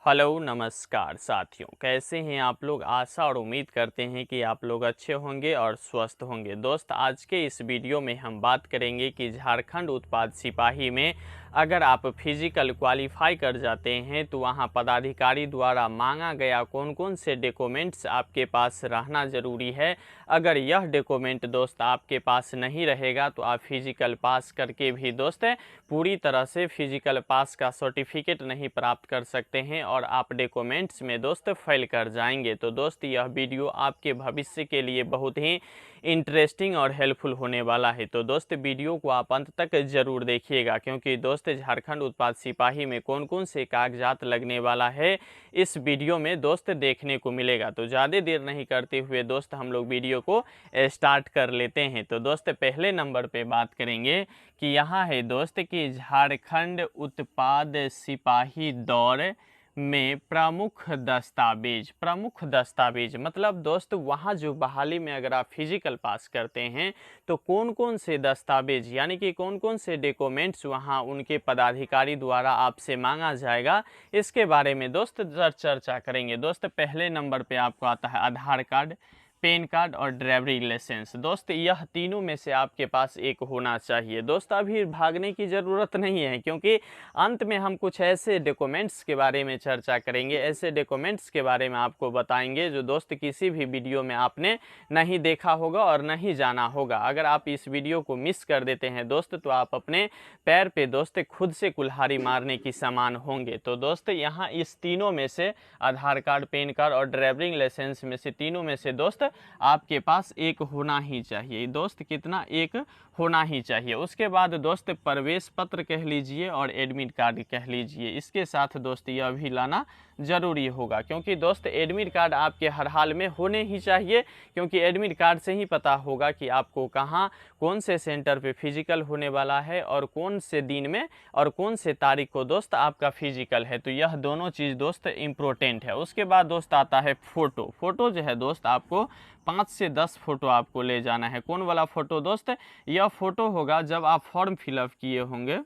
Hello नमस्कार साथियों, कैसे हैं आप लोग। आशा और उम्मीद करते हैं कि आप लोग अच्छे होंगे और स्वस्थ होंगे। दोस्त, आज के इस वीडियो में हम बात करेंगे कि झारखंड उत्पाद सिपाही में अगर आप फिजिकल क्वालिफाई कर जाते हैं तो वहां पदाधिकारी द्वारा मांगा गया कौन कौन से डॉक्यूमेंट्स आपके पास रहना ज़रूरी है। अगर यह डॉक्यूमेंट दोस्त आपके पास नहीं रहेगा तो आप फिजिकल पास करके भी दोस्त पूरी तरह से फिजिकल पास का सर्टिफिकेट नहीं प्राप्त कर सकते हैं और आप डॉक्यूमेंट्स में दोस्त फेल कर जाएंगे। तो दोस्त, यह वीडियो आपके भविष्य के लिए बहुत ही इंटरेस्टिंग और हेल्पफुल होने वाला है। तो दोस्त, वीडियो को आप अंत तक जरूर देखिएगा, क्योंकि दोस्त झारखंड उत्पाद सिपाही में कौन कौन से कागजात लगने वाला है इस वीडियो में दोस्त देखने को मिलेगा। तो ज़्यादा देर नहीं करते हुए दोस्त हम लोग वीडियो को स्टार्ट कर लेते हैं। तो दोस्त, पहले नंबर पे बात करेंगे कि यहाँ है दोस्त कि झारखंड उत्पाद सिपाही दौर में प्रमुख दस्तावेज मतलब दोस्त वहाँ जो बहाली में अगर आप फिजिकल पास करते हैं तो कौन कौन से दस्तावेज यानी कि कौन कौन से डॉक्यूमेंट्स वहाँ उनके पदाधिकारी द्वारा आपसे मांगा जाएगा, इसके बारे में दोस्त चर्चा करेंगे। दोस्त, पहले नंबर पे आपको आता है आधार कार्ड, पैन कार्ड और ड्राइवरी लाइसेंस। दोस्त, यह तीनों में से आपके पास एक होना चाहिए। दोस्त, अभी भागने की ज़रूरत नहीं है, क्योंकि अंत में हम कुछ ऐसे डॉक्यूमेंट्स के बारे में चर्चा करेंगे, ऐसे डॉक्यूमेंट्स के बारे में आपको बताएंगे जो दोस्त किसी भी वीडियो में आपने नहीं देखा होगा और नहीं जाना होगा। अगर आप इस वीडियो को मिस कर देते हैं दोस्त तो आप अपने पैर पे दोस्त खुद से कुल्हाड़ी मारने की समान होंगे। तो दोस्त, यहाँ इस तीनों में से आधार कार्ड, पैन कार्ड और ड्राइविंग लाइसेंस में से तीनों में से दोस्त आपके पास एक होना ही चाहिए। दोस्त, कितना? एक होना ही चाहिए। उसके बाद दोस्त प्रवेश पत्र कह लीजिए और एडमिट कार्ड कह लीजिए, इसके साथ दोस्त यह भी लाना ज़रूरी होगा, क्योंकि दोस्त एडमिट कार्ड आपके हर हाल में होने ही चाहिए, क्योंकि एडमिट कार्ड से ही पता होगा कि आपको कहाँ कौन से सेंटर पे फिजिकल होने वाला है और कौन से दिन में और कौन से तारीख को दोस्त आपका फिजिकल है। तो यह दोनों चीज़ दोस्त इम्पोर्टेंट है। उसके बाद दोस्त आता है फ़ोटो जो है दोस्त आपको 5 से 10 फ़ोटो आपको ले जाना है। कौन वाला फ़ोटो दोस्त? यह फ़ोटो होगा जब आप फॉर्म फिलअप किए होंगे,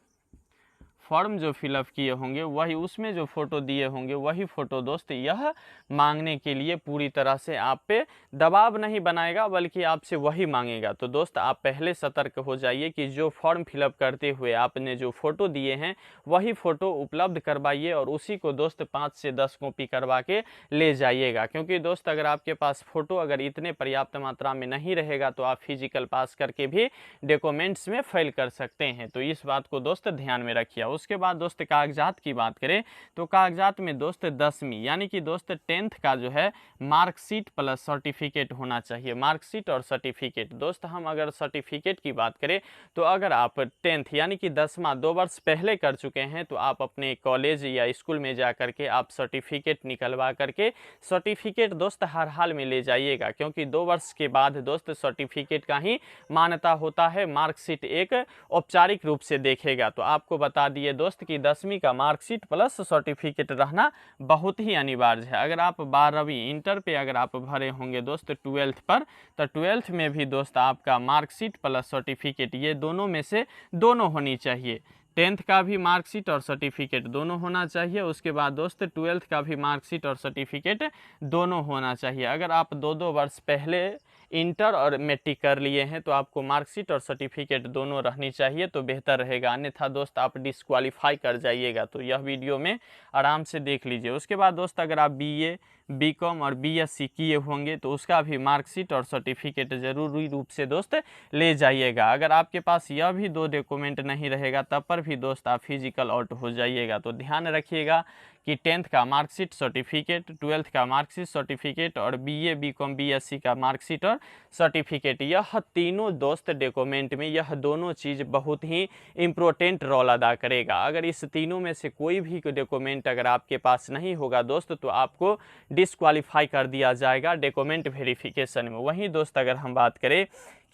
फॉर्म जो फिलअप किए होंगे वही उसमें जो फ़ोटो दिए होंगे वही फ़ोटो दोस्त यह मांगने के लिए पूरी तरह से आप पे दबाव नहीं बनाएगा, बल्कि आपसे वही मांगेगा। तो दोस्त, आप पहले सतर्क हो जाइए कि जो फॉर्म फिलअप करते हुए आपने जो फ़ोटो दिए हैं वही फ़ोटो उपलब्ध करवाइए और उसी को दोस्त 5 से 10 कॉपी करवा के ले जाइएगा। क्योंकि दोस्त अगर आपके पास फ़ोटो अगर इतने पर्याप्त मात्रा में नहीं रहेगा तो आप फिजिकल पास करके भी डॉक्यूमेंट्स में फेल कर सकते हैं। तो इस बात को दोस्त ध्यान में रखिए। उसके बाद दोस्त कागजात की बात करें तो कागजात में दोस्त 10वीं यानी कि दोस्त 10th का जो है मार्कशीट प्लस सर्टिफिकेट होना चाहिए। मार्कशीट और सर्टिफिकेट दोस्त, हम अगर सर्टिफिकेट की बात करें तो अगर आप 10th यानी कि 10वां 2 वर्ष पहले कर चुके हैं तो आप अपने कॉलेज या स्कूल में जा करके आप सर्टिफिकेट निकलवा करके सर्टिफिकेट दोस्त हर हाल में ले जाइएगा, क्योंकि 2 वर्ष के बाद दोस्त सर्टिफिकेट का ही मान्यता होता है। मार्कशीट एक औपचारिक रूप से देखेगा। तो आपको बता दिए दोस्त कि 10वीं का मार्कशीट प्लस सर्टिफिकेट रहना बहुत ही अनिवार्य है। अगर आप 12वीं इंटर पे अगर आप भरे होंगे दोस्त 12th पर, तो 12th में भी दोस्त आपका मार्कशीट प्लस सर्टिफिकेट ये दोनों में से दोनों होनी चाहिए। 10th का भी मार्कशीट और सर्टिफिकेट दोनों होना चाहिए। उसके बाद दोस्त 12th का भी मार्कशीट और सर्टिफिकेट दोनों होना चाहिए। अगर आप 2-2 वर्ष पहले इंटर और मैट्रिक कर लिए हैं तो आपको मार्कशीट और सर्टिफिकेट दोनों रहनी चाहिए, तो बेहतर रहेगा। अन्यथा दोस्त आप डिस्क्वालीफाई कर जाइएगा। तो यह वीडियो में आराम से देख लीजिए। उसके बाद दोस्त अगर आप बीए, बीकॉम और बीएससी किए होंगे तो उसका भी मार्कशीट और सर्टिफिकेट ज़रूरी रूप से दोस्त ले जाइएगा। अगर आपके पास यह भी 2 डॉक्यूमेंट नहीं रहेगा तब पर भी दोस्त आप फिजिकल आउट हो जाइएगा। तो ध्यान रखिएगा कि 10th का मार्कशीट सर्टिफिकेट, 12th का मार्कशीट सर्टिफिकेट और बीए, बीकॉम, बीएससी का मार्कशीट और सर्टिफिकेट, यह तीनों दोस्त डॉक्यूमेंट में यह दोनों चीज़ बहुत ही इम्पोर्टेंट रोल अदा करेगा। अगर इस तीनों में से कोई भी डॉक्यूमेंट अगर आपके पास नहीं होगा दोस्त तो आपको डिस्क्वालीफाई कर दिया जाएगा डॉक्यूमेंट वेरिफिकेशन में। वहीं दोस्त अगर हम बात करें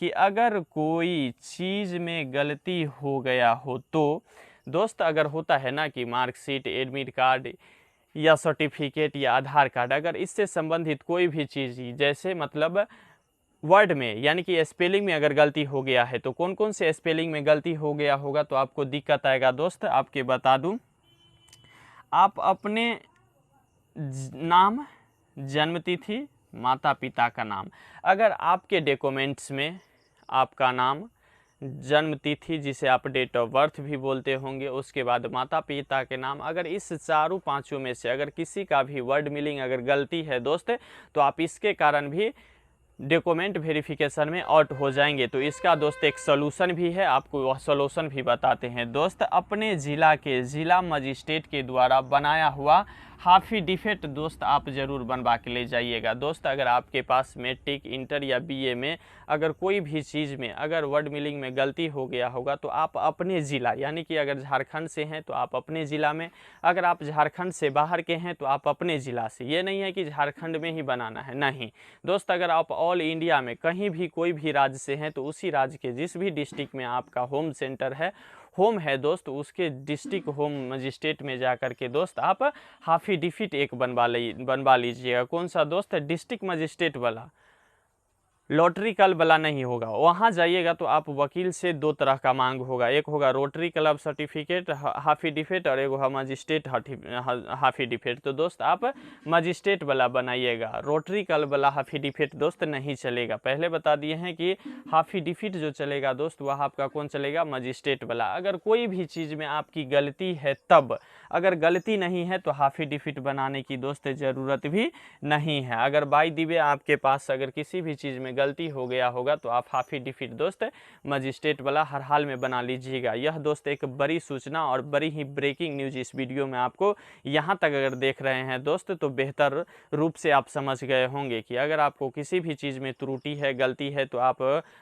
कि अगर कोई चीज़ में गलती हो गया हो तो दोस्त अगर होता है ना कि मार्कशीट, एडमिट कार्ड या सर्टिफिकेट या आधार कार्ड, अगर इससे संबंधित कोई भी चीज़ जैसे मतलब वर्ड में यानी कि स्पेलिंग में अगर गलती हो गया है तो कौन कौन से स्पेलिंग में गलती हो गया होगा तो आपको दिक्कत आएगा। दोस्त आपके बता दूं, आप अपने नाम, जन्म तिथि, माता पिता का नाम। अगर आपके डॉक्यूमेंट्स में आपका नाम, जन्म तिथि जिसे आप डेट ऑफ बर्थ भी बोलते होंगे, उसके बाद माता पिता के नाम, अगर इस चारों पांचों में से अगर किसी का भी वर्ड मीनिंग अगर गलती है दोस्त, तो आप इसके कारण भी डॉक्यूमेंट वेरिफिकेशन में आउट हो जाएंगे। तो इसका दोस्त एक सॉल्यूशन भी है, आपको वह सॉल्यूशन भी बताते हैं दोस्त। अपने ज़िला के ज़िला मजिस्ट्रेट के द्वारा बनाया हुआ हाफी डिफेक्ट दोस्त आप ज़रूर बनवा के ले जाइएगा दोस्त। अगर आपके पास मैट्रिक, इंटर या बीए में अगर कोई भी चीज़ में अगर वर्ड मीनिंग में गलती हो गया होगा, तो आप अपने ज़िला, यानी कि अगर झारखंड से हैं तो आप अपने ज़िला में, अगर आप झारखंड से बाहर के हैं तो आप अपने ज़िला से। ये नहीं है कि झारखंड में ही बनाना है, नहीं दोस्त। अगर आप ऑल इंडिया में कहीं भी कोई भी राज्य से हैं, तो उसी राज्य के जिस भी डिस्ट्रिक्ट में आपका होम सेंटर है, होम है दोस्त, उसके डिस्ट्रिक्ट होम मजिस्ट्रेट में जा कर के दोस्त आप हाफी डिफिट एक बनवा लीजिएगा। कौन सा दोस्त? डिस्ट्रिक्ट मजिस्ट्रेट वाला, लॉटरी क्लब वाला नहीं होगा। वहाँ जाइएगा तो आप वकील से दो तरह का मांग होगा, एक होगा रोटरी क्लब सर्टिफिकेट हाफी डिफेक्ट, और एक होगा मजिस्ट्रेट हाफी डिफेक्ट। तो दोस्त आप मजिस्ट्रेट वाला बनाइएगा, रोटरी क्लब वाला हाफी डिफेक्ट दोस्त नहीं चलेगा। पहले बता दिए हैं कि हाफी डिफेक्ट जो चलेगा दोस्त, वह आपका कौन चलेगा? मजिस्ट्रेट वाला। अगर कोई भी चीज़ में आपकी गलती है तब, अगर गलती नहीं है तो हाफी डिफेक्ट बनाने की दोस्त ज़रूरत भी नहीं है। अगर बाई द वे आपके पास अगर किसी भी चीज़ में गलती हो गया होगा, तो आप हाफी डिफिट दोस्त मजिस्ट्रेट वाला हर हाल में बना लीजिएगा। यह दोस्त एक बड़ी सूचना और बड़ी ही ब्रेकिंग न्यूज़ इस वीडियो में आपको यहाँ तक अगर देख रहे हैं दोस्त, तो बेहतर रूप से आप समझ गए होंगे कि अगर आपको किसी भी चीज़ में त्रुटि है, गलती है, तो आप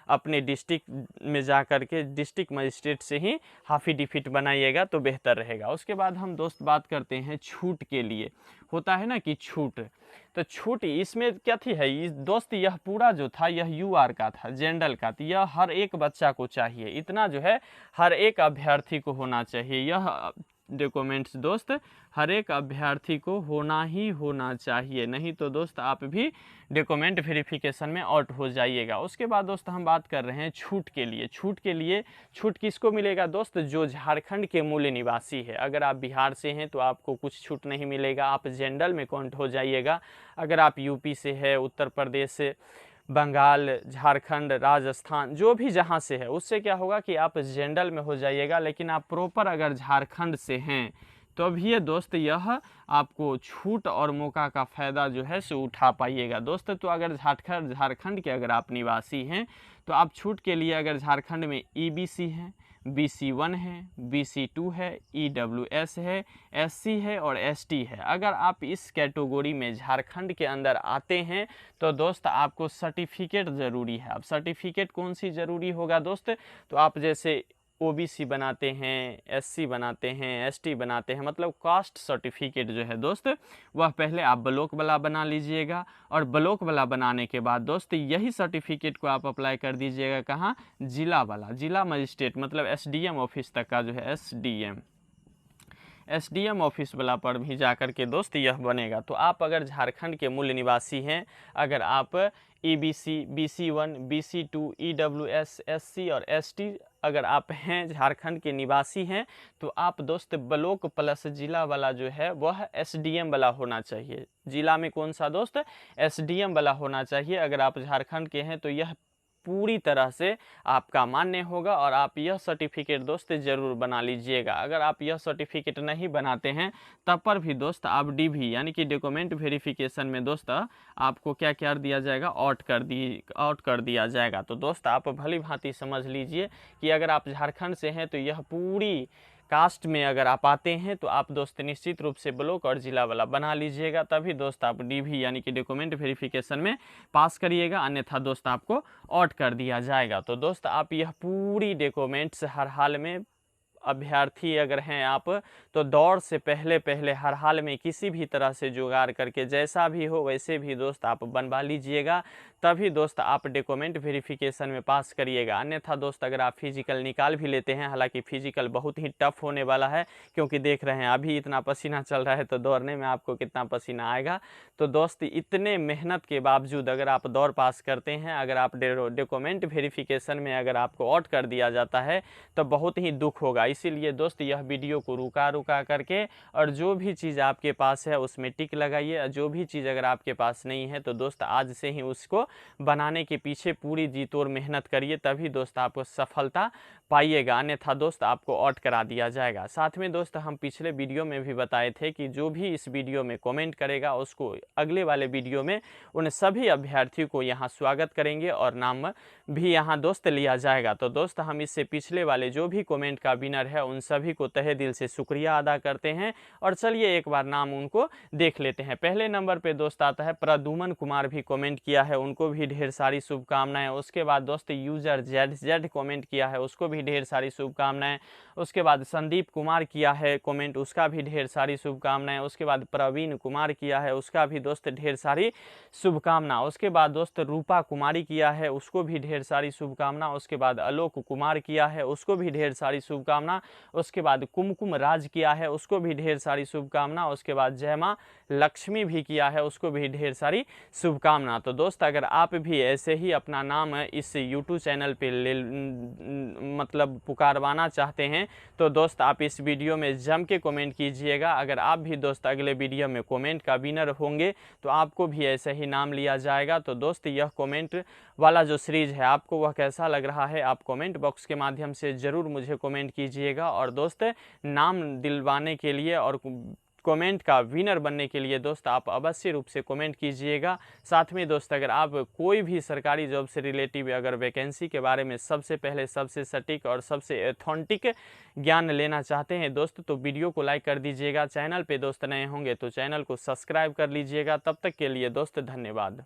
अपने डिस्ट्रिक्ट में जा कर के डिस्ट्रिक्ट मजिस्ट्रेट से ही हाफी डिफिट बनाइएगा तो बेहतर रहेगा। उसके बाद हम दोस्त बात करते हैं छूट के लिए। होता है ना कि छूट, तो छूट इसमें क्या थी है इस दोस्त, यह पूरा जो था यह यूआर का था, जनरल का, तो यह हर एक बच्चा को चाहिए, इतना जो है हर एक अभ्यर्थी को होना चाहिए। यह डॉक्यूमेंट्स दोस्त हर एक अभ्यर्थी को होना ही होना चाहिए, नहीं तो दोस्त आप भी डॉक्यूमेंट वेरिफिकेशन में आउट हो जाइएगा। उसके बाद दोस्त हम बात कर रहे हैं छूट के लिए। छूट किसको मिलेगा दोस्त? जो झारखंड के मूल निवासी है। अगर आप बिहार से हैं तो आपको कुछ छूट नहीं मिलेगा, आप जनरल में काउंट हो जाइएगा। अगर आप यूपी से है, उत्तर प्रदेश से, बंगाल, झारखंड, राजस्थान, जो भी जहाँ से है, उससे क्या होगा कि आप जनरल में हो जाइएगा। लेकिन आप प्रॉपर अगर झारखंड से हैं तो अभी ये दोस्त यह आपको छूट और मौका का फ़ायदा जो है सो उठा पाइएगा दोस्त। तो अगर झारखंड के अगर आप निवासी हैं तो आप छूट के लिए अगर झारखंड में ईबीसी हैं, BC1 है, BC2 है, EWS है, SC है और ST है, अगर आप इस कैटेगरी में झारखंड के अंदर आते हैं तो दोस्त आपको सर्टिफिकेट ज़रूरी है। अब सर्टिफिकेट कौन सी ज़रूरी होगा दोस्त? तो आप जैसे OBC बनाते हैं, SC बनाते हैं, ST बनाते हैं, मतलब कास्ट सर्टिफिकेट जो है दोस्त, वह पहले आप ब्लॉक वाला बना लीजिएगा। और ब्लॉक वाला बनाने के बाद दोस्त यही सर्टिफिकेट को आप अप्लाई कर दीजिएगा कहाँ? जिला वाला, जिला मजिस्ट्रेट, मतलब SDM ऑफिस तक का जो है SDM ऑफिस वाला पर भी जा कर के दोस्त यह बनेगा। तो आप अगर झारखंड के मूल निवासी हैं, अगर आप EBC, BC1, BC2, EWS, SC और ST अगर आप हैं, झारखंड के निवासी हैं, तो आप दोस्त ब्लॉक प्लस जिला वाला जो है वह SDM वाला होना चाहिए। जिला में कौन सा दोस्त? SDM वाला होना चाहिए। अगर आप झारखंड के हैं तो यह पूरी तरह से आपका मान्य होगा और आप यह सर्टिफिकेट दोस्त ज़रूर बना लीजिएगा। अगर आप यह सर्टिफिकेट नहीं बनाते हैं तब पर भी दोस्त आप DV यानी कि डॉक्यूमेंट वेरिफिकेशन में दोस्त आपको क्या कर दिया जाएगा? आउट कर दिया जाएगा। तो दोस्त आप भली भांति समझ लीजिए कि अगर आप झारखंड से हैं तो यह पूरी कास्ट में अगर आप आते हैं तो आप दोस्त निश्चित रूप से ब्लॉक और जिला वाला बना लीजिएगा, तभी दोस्त आप DV यानी कि डॉक्यूमेंट वेरिफिकेशन में पास करिएगा, अन्यथा दोस्त आपको आउट कर दिया जाएगा। तो दोस्त आप यह पूरी डॉक्यूमेंट्स हर हाल में अभ्यर्थी अगर हैं आप तो दौड़ से पहले हर हाल में किसी भी तरह से जुगाड़ करके जैसा भी हो वैसे भी दोस्त आप बनवा लीजिएगा, तभी दोस्त आप डॉक्यूमेंट वेरिफिकेशन में पास करिएगा। अन्यथा दोस्त अगर आप फिजिकल निकाल भी लेते हैं, हालांकि फिजिकल बहुत ही टफ होने वाला है, क्योंकि देख रहे हैं अभी इतना पसीना चल रहा है तो दौड़ने में आपको कितना पसीना आएगा। तो दोस्त इतने मेहनत के बावजूद अगर आप दौड़ पास करते हैं, अगर आप डॉक्यूमेंट वेरिफिकेशन में अगर आपको आउट कर दिया जाता है तो बहुत ही दुख होगा। इसीलिए दोस्त यह वीडियो को रुका करके और जो भी चीज़ आपके पास है उसमें टिक लगाइए। जो भी चीज़ अगर आपके पास नहीं है तो दोस्त आज से ही उसको बनाने के पीछे पूरी जी तोड़ मेहनत करिए, तभी दोस्त आपको सफलता पाइएगा, अन्यथा दोस्त आपको आउट करा दिया जाएगा। साथ में दोस्त हम पिछले वीडियो में भी बताए थे कि जो भी इस वीडियो में कमेंट करेगा उसको अगले वाले वीडियो में उन सभी अभ्यर्थियों को यहाँ स्वागत करेंगे और नाम भी यहाँ दोस्त लिया जाएगा। तो दोस्त हम इससे पिछले वाले जो भी कमेंट का विनर है उन सभी को तहे दिल से शुक्रिया अदा करते हैं और चलिए एक बार नाम उनको देख लेते हैं। पहले नंबर पे दोस्त आता है प्रद्युमन कुमार, भी कमेंट किया है, उनको भी ढेर सारी शुभकामनाएं। उसके बाद दोस्त यूजर जेड कमेंट किया है, उसको भी ढेर सारी शुभकामनाएं। उसके बाद संदीप कुमार किया है कमेंट, उसका भी ढेर सारी शुभकामनाएं। उसके बाद प्रवीण कुमार किया है, उसका भी दोस्त ढेर सारी शुभकामना। उसके बाद दोस्त रूपा कुमारी किया है, उसको भी ढेर सारी शुभकामना। उसके बाद आलोक कुमार किया है, उसको भी ढेर सारी शुभकामना। उसके बाद कुमकुम राज किया है, उसको भी ढेर सारी शुभकामना। उसके बाद जयमा लक्ष्मी भी किया है, उसको भी ढेर सारी शुभकामना। तो दोस्त अगर आप भी ऐसे ही अपना नाम इस यूट्यूब चैनल पे मतलब पुकारवाना चाहते हैं तो दोस्त आप इस वीडियो में जम के कमेंट कीजिएगा। अगर आप भी दोस्त अगले वीडियो में कमेंट का विनर होंगे तो आपको भी ऐसे ही नाम लिया जाएगा। तो दोस्त यह कमेंट वाला जो सीरीज है आपको वह कैसा लग रहा है आप कमेंट बॉक्स के माध्यम से ज़रूर मुझे कमेंट कीजिएगा। और दोस्त नाम दिलवाने के लिए और कमेंट का विनर बनने के लिए दोस्त आप अवश्य रूप से कमेंट कीजिएगा। साथ में दोस्त अगर आप कोई भी सरकारी जॉब से रिलेटिव अगर वैकेंसी के बारे में सबसे पहले सबसे सटीक और सबसे ऑथेंटिक ज्ञान लेना चाहते हैं दोस्त तो वीडियो को लाइक कर दीजिएगा। चैनल पे दोस्त नए होंगे तो चैनल को सब्सक्राइब कर लीजिएगा। तब तक के लिए दोस्त धन्यवाद।